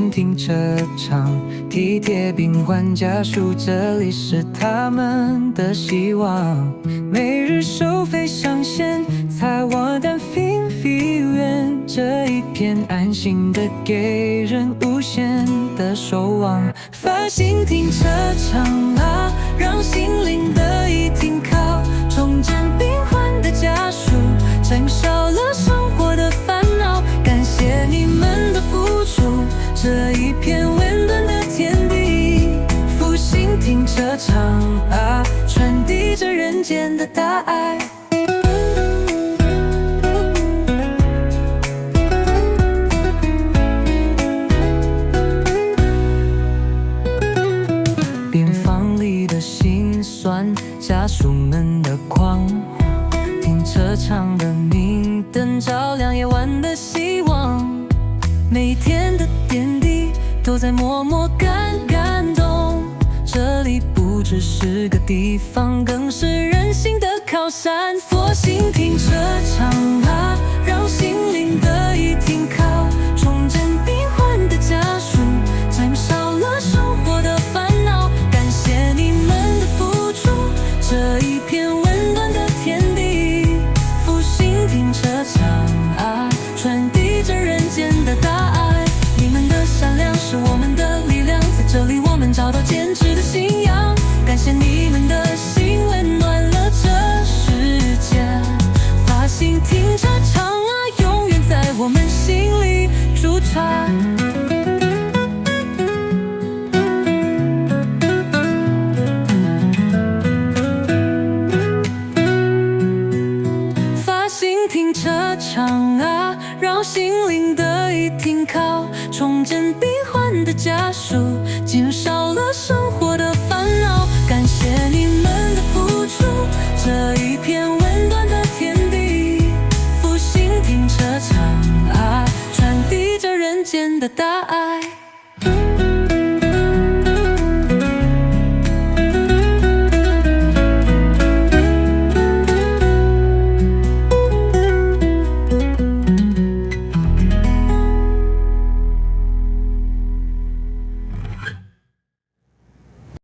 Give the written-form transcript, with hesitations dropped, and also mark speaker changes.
Speaker 1: 兴停车场，体贴病患家属，这里是他们的希望。每日收费上限，才我单fin费院，这一片安心的给人无限的守望。发心停车场啊，让心灵得以停靠，重症病患的家属，减少了生活的烦恼。感谢你们的付出，这一片温暖的天地。复兴停车场啊，传递着人间的大爱。病房里的辛酸，家属们的狂欢，停车场的明灯照亮夜晚的希望。每天的点滴都在默默感动，这里不只是个地方，更是人心的靠山。佛心停车场啊，让心灵得以停靠，重症病患的家属，减少了生活的烦恼。感谢你们的付出，这一片温暖的天地。复兴停车场啊，传递着人间的大爱。你们的善良是我们的力量，在这里我们找到坚持的信仰。感谢你们的心，温暖了这世界。发心停车场啊，永远在我们心里驻场。发心停车场啊，让心灵得以停靠，重症病患的家属，减少了生活的烦恼。感谢你们的付出，这一片温暖的天地。复兴停车场啊，传递着人间的大爱。